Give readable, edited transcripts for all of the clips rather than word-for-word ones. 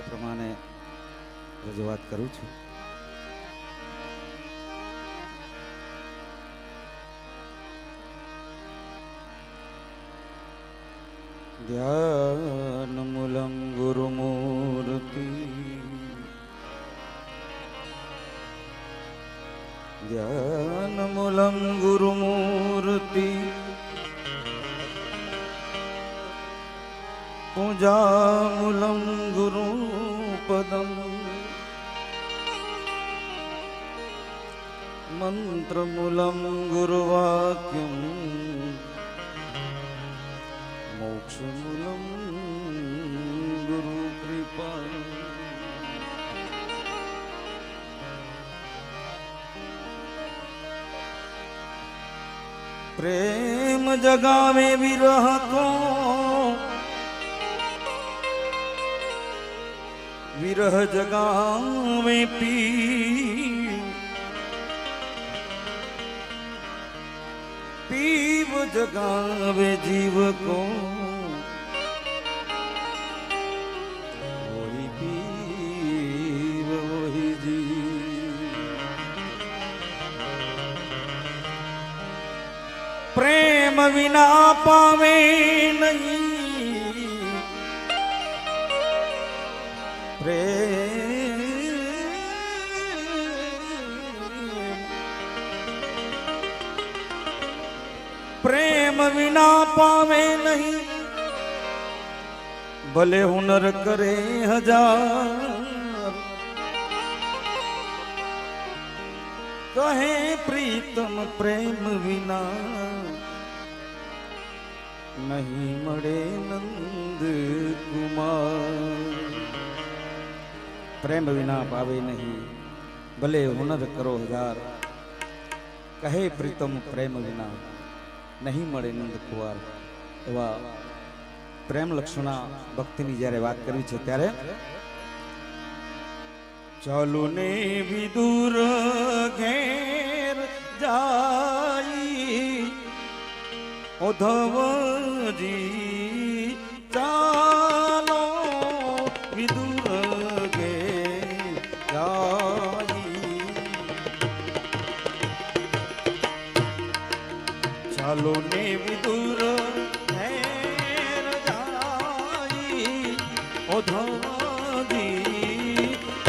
પ્રમાણે રજૂઆત કરું છું. ધ્યાન મૂલમ ગુરુમૂર્તિ ધ્યાન મૂલમ ગુરુમૂર્તિ પૂજામૂલમ ગુરુપદમ મંત્રમૂલમ ગુરુવાક્યમ મોક્ષમૂલમ ગુરુકૃપા. પ્રેમ જગાવે વિરહ કો વિરહ જગાવે પી પીવ જગાવે જીવ કો વહી પીવ વહી જીવ. પ્રેમ વિના પાવે નહીં પ્રેમ વિના પાવે નહીં ભલે હુનર કરે હજાર. કહે પ્રીતમ પ્રેમ વિના નહીં મળે નંદ કુમાર. પ્રેમ વિના પાવે નહીં ભલે હુનર કરો હજાર. કહે પ્રીતમ પ્રેમ વિના નહીં મળે નંદ કુંવર. એવા પ્રેમ લક્ષણા ભક્તિની જ્યારે વાત કરવી છે ત્યારે ચાલો ને વિદુર ઘેર જાય ઉદ્ધવજી ચાલો વિદુર ઘેર જાય. ચાલો ને વિદુર ઘેર જાય ઉદ્ધવજી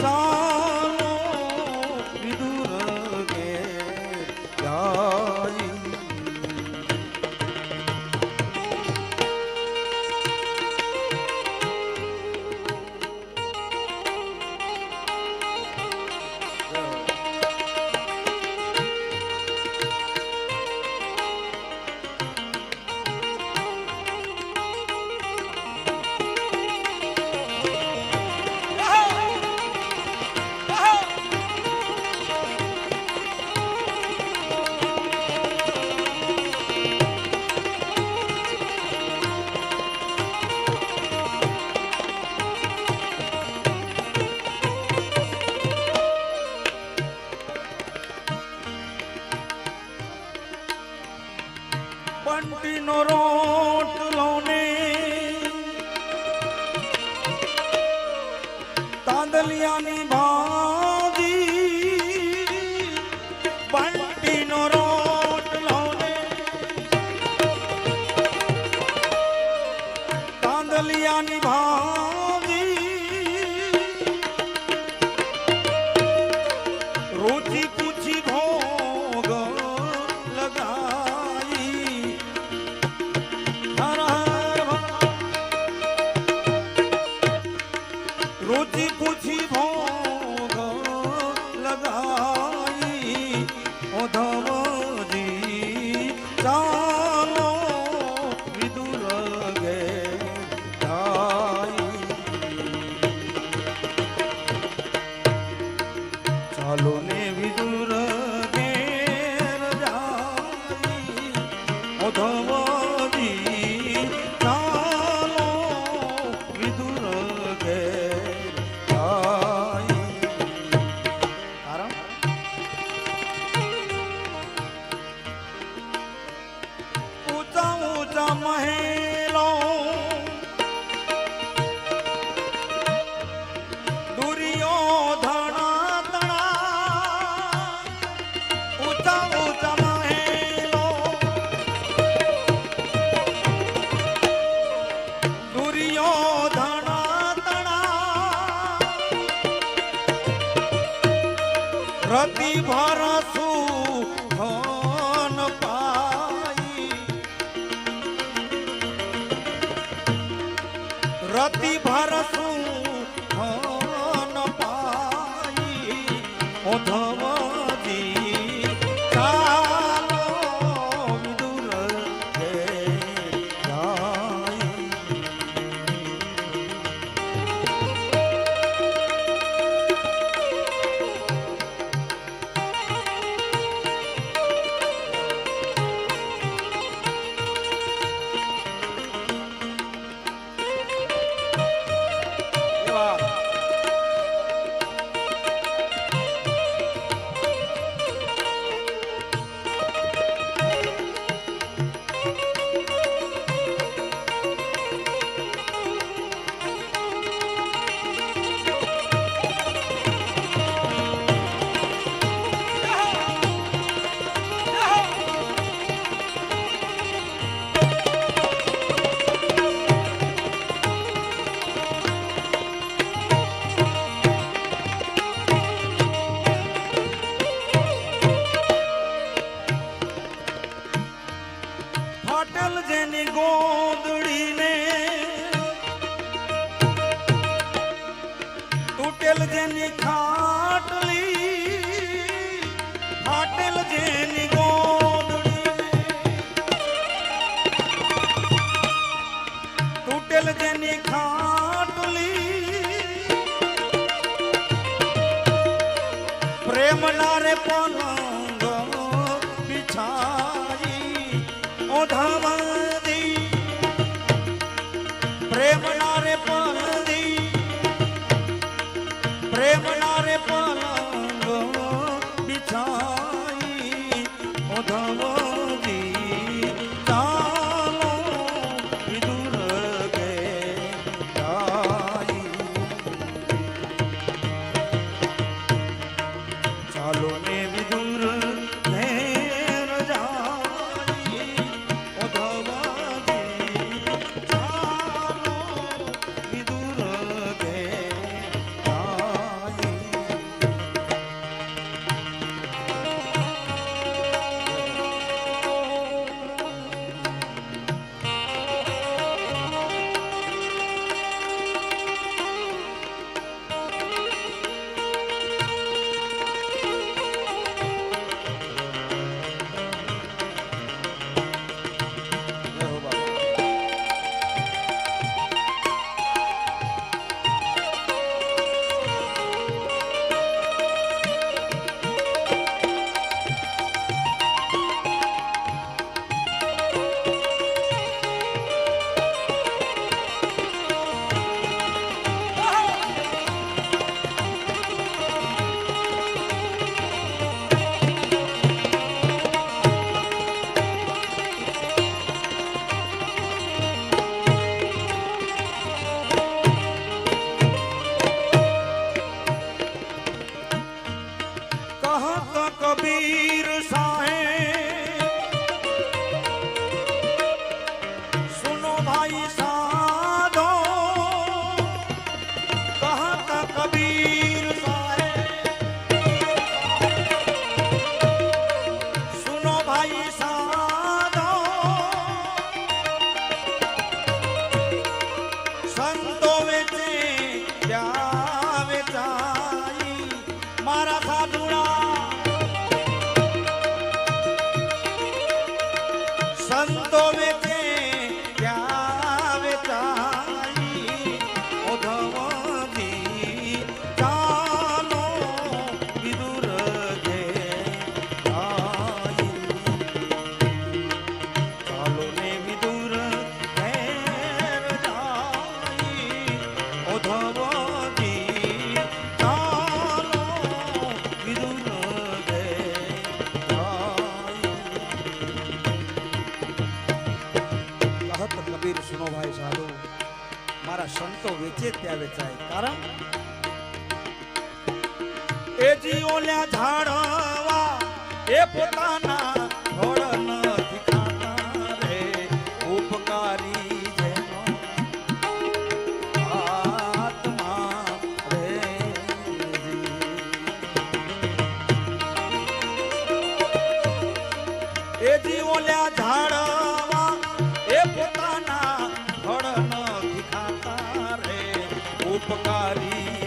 ચાલો વિદુર ઘેર જાય. બંટીનો રોટલો ને તાંદલિયાની ભાજી. બંટીનો રોટલો ને તાંદલિયાની ભાજી. રોજી પૂછી ભોગ લગાઈ. રોજી પૂછી ભોગ લગાઈ ઉદ્ધવજી ચાલો વિદુર ઘેર જાય. ચાલો ને વિદુર ઘેર જાય ઉદ્ધવજી ચાલો વિદુર ઘેર જાય. રતિ ભરસુ ધન પાઈ રતિ ભરસુ ધન પાઈ ઓધવજી ચાલો વિદુર કે જાય ફાટલ જેની ગોદડીને તૂટેલ જેની ખાટલી ફાટેલ જેની ગોદડીને તૂટેલ જેની ખાટલી પ્રેમ નારે પલંગ બિછાઈ ઓધવદી પ્રેમ નારે પલંદી પ્રેમ નારે પલંગ બિછાઈ ઓધવદી ચાલો વિદુર કે જાય ચાલો ને વિદુર ઘેર જાય ઓધવદી ચાલો વિદુર કે જાય कहत कबीर साहेब सुनो भाई साधो कहत कबीर साहेब सुनो भाई साधो संतो वेचे क्या वेचाई मारा साधुड़ा संतो वेचे क्या वेचाई ओधवदी चालो विदुर के जाई चालो ने विदुर घेर जाई ओधवदी चालो विदुर के जाई कहत કબીર સુનો ભાઈ સાધુ મારા સંતો વેચે ત્યાં વેચાય કારણ એ જીઓલ્યા ઝાડવા એ પોતાના ઘોડ નથી ખાતા રે ઉપકારી જેનો આત્મા રે ઉપકારી